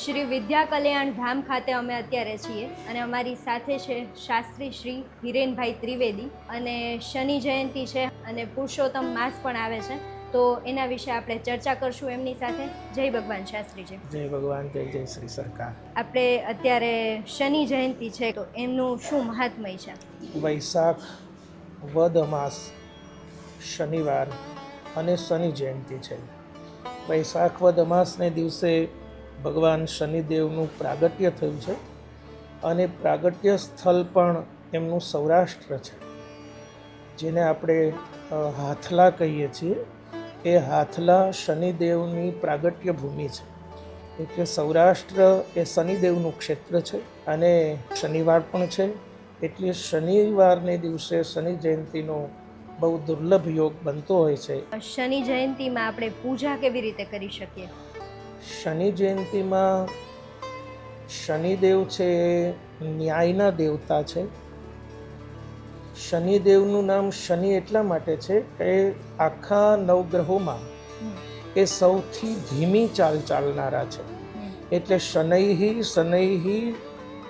શ્રી વિદ્યા કલ્યાણ ધામ ખાતે અમે અત્યારે છીએ અને અમારી સાથે છે શાસ્ત્રી શ્રી હિરેનભાઈ ત્રિવેદી અને શનિ જયંતિ છે અને પુરુષોત્તમ માસ પણ આવે છે, તો એના વિશે આપણે ચર્ચા કરશું એમની સાથે. જય ભગવાન શાસ્ત્રીજી. જય ભગવાન, જય જય શ્રી સરકાર. આપણે અત્યારે શનિ જયંતિ છે તો એમનું શું મહાત્મય છે? વૈશાખ વદ અમાસ શનિવાર અને શનિ જયંતિ છે. વૈશાખ વદ અમાસને દિવસે ભગવાન શનિદેવનું પ્રાગટ્ય થયું છે અને પ્રાગટ્ય સ્થળ પણ એમનું સૌરાષ્ટ્ર છે, જેને આપણે હાથલા કહીએ છીએ. એ હાથલા શનિદેવની પ્રાગટ્ય ભૂમિ છે, એટલે સૌરાષ્ટ્ર એ શનિદેવનું ક્ષેત્ર છે અને શનિવાર પણ છે. એટલે શનિવારને દિવસે શનિ જયંતિનો બહુ દુર્લભ યોગ બનતો હોય છે. શનિ જયંતિમાં આપણે પૂજા કેવી રીતે કરી શકીએ? શનિ જયંતિમાં શનિદેવ છે એ ન્યાયના દેવતા છે. શનિદેવનું નામ શનિ એટલા માટે છે કે આખા નવગ્રહોમાં એ સૌથી ધીમી ચાલ ચાલનારા છે. એટલે શનૈહી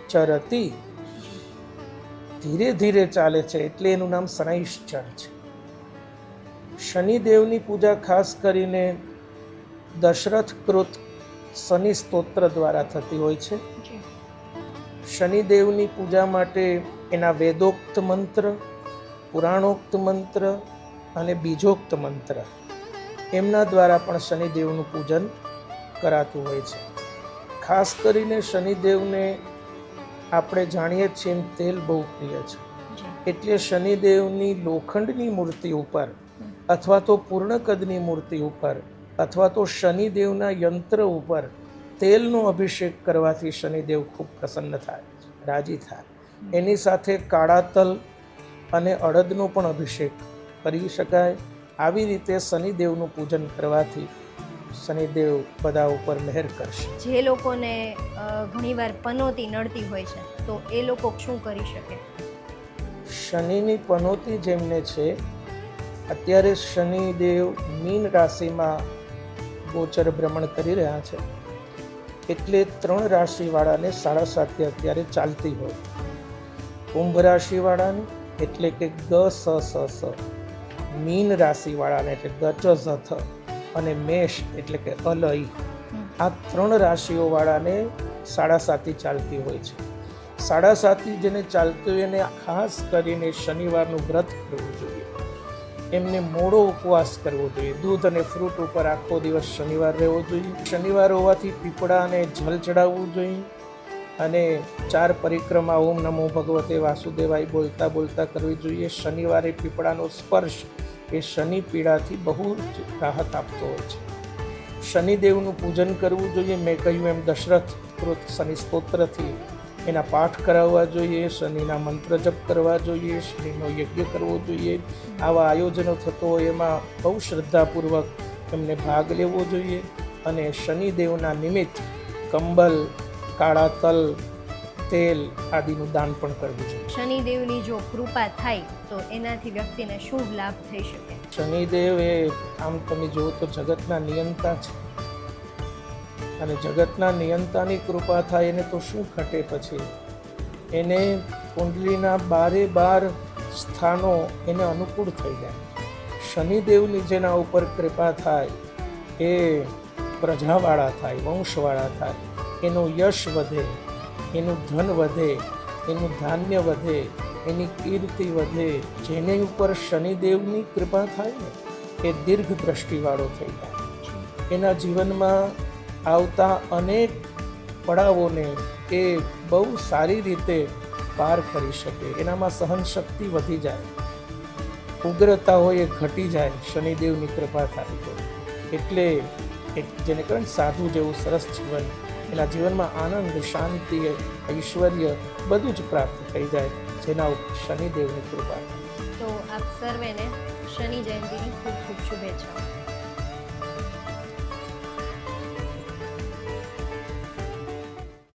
ચરતી, ધીરે ધીરે ચાલે છે, એટલે એનું નામ શનૈશ્ચર છે. શનિદેવની પૂજા ખાસ કરીને દશરથ કૃત શનિ સ્તોત્ર દ્વારા થતી હોય છે. શનિદેવની પૂજા માટે એના વેદોક્ત મંત્ર, પુરાણોક્ત મંત્ર અને બીજોક્ત મંત્ર એમના દ્વારા પણ શનિદેવનું પૂજન કરાતું હોય છે. ખાસ કરીને શનિદેવને આપણે જાણીએ છીએ એમ તેલ બહુ પ્રિય છે, એટલે શનિદેવની લોખંડની મૂર્તિ ઉપર અથવા તો પૂર્ણ કદની મૂર્તિ ઉપર અથવા તો શનિદેવના યંત્ર ઉપર તેલનો અભિષેક કરવાથી શનિદેવ ખૂબ પ્રસન્ન થાય, રાજી થાય. એની સાથે કાળા તલ અને અડદનો પણ અભિષેક કરી શકાય. આવી રીતે શનિદેવનું પૂજન કરવાથી શનિદેવ બધા ઉપર મહેર કરશે. જે લોકોને ઘણીવાર પનોતી નડતી હોય છે તો એ લોકો શું કરી શકે? શનિની પનોતી જેમને છે, અત્યારે શનિદેવ મીન રાશિમાં ગોચર ભ્રમણ કરી રહ્યા છે, એટલે 3 રાશિવાળાને 7.5 અત્યારે ચાલતી હોય. કુંભ રાશિવાળાને એટલે કે ગ સ સ સ, મીન રાશિવાળાને એટલે ગ ચ ઝ થ અને મેષ એટલે કે અલઈ. આ 3 રાશિઓવાળાને 7.5 ચાલતી હોય છે. 7.5 જેને ચાલતી હોય એને ખાસ કરીને શનિવારનું વ્રત કરવું જોઈએ. એમને મોડો ઉપવાસ કરવો જોઈએ. દૂધ અને ફ્રૂટ ઉપર આખો દિવસ શનિવાર રહેવો જોઈએ. શનિવાર હોવાથી પીપળા અને જલ ચડાવવું જોઈએ અને 4 પરિક્રમા ઓમ નમો ભગવતે વાસુદેવાય બોલતા બોલતા કરવી જોઈએ. શનિવારે પીપળાનો સ્પર્શ એ શનિ પીડાથી બહુ જ રાહત આપતો હોય છે. શનિદેવનું પૂજન કરવું જોઈએ. મેં કહ્યું એમ દશરથ કૃત શનિ સ્તોત્રથી એના પાઠ કરાવવા જોઈએ, શનિના મંત્ર જપ કરવા જોઈએ, શનિનો યજ્ઞ કરવો જોઈએ. આવા આયોજનો થતો હોય એમાં બહુ શ્રદ્ધાપૂર્વક એમને ભાગ લેવો જોઈએ અને શનિદેવના નિમિત્ત કંબલ, કાળા તલ, તેલ આદિનું દાન પણ કરવું જોઈએ. શનિદેવની જો કૃપા થાય તો એનાથી વ્યક્તિને શું લાભ થઈ શકે? શનિદેવ એ આમ તમે જુઓ તો જગતના નિયંતા છે અને જગતના નિયંતાની કૃપા થાય એને તો શું ઘટે પછી? એને કુંડલીના 12 સ્થાનો એને અનુકૂળ થઈ જાય. શનિદેવની જેના ઉપર કૃપા થાય એ પ્રજાવાળા થાય, વંશવાળા થાય. એનું યશ વધે, એનું ધન વધે, એનું ધાન્ય વધે, એની કીર્તિ વધે. જેને ઉપર શનિદેવની કૃપા થાય ને એ દીર્ઘ દ્રષ્ટિવાળો થઈ જાય. એના જીવનમાં આવતા અનેક પડાવોને એ બહુ સારી રીતે પાર કરી શકે. એનામાં સહન શક્તિ વધી જાય, ઉગ્રતા હોય એ ઘટી જાય શનિદેવની કૃપા થાય તો. એટલે એક જેને કહે સાધુ જેવું સરસ જીવન, એના જીવનમાં આનંદ, શાંતિ, ઐશ્વર્ય બધું જ પ્રાપ્ત થઈ જાય જેના ઉપર શનિદેવની કૃપા. તો આપ સર્વેને શનિ જયંતિની ખૂબ ખૂબ શુભેચ્છાઓ.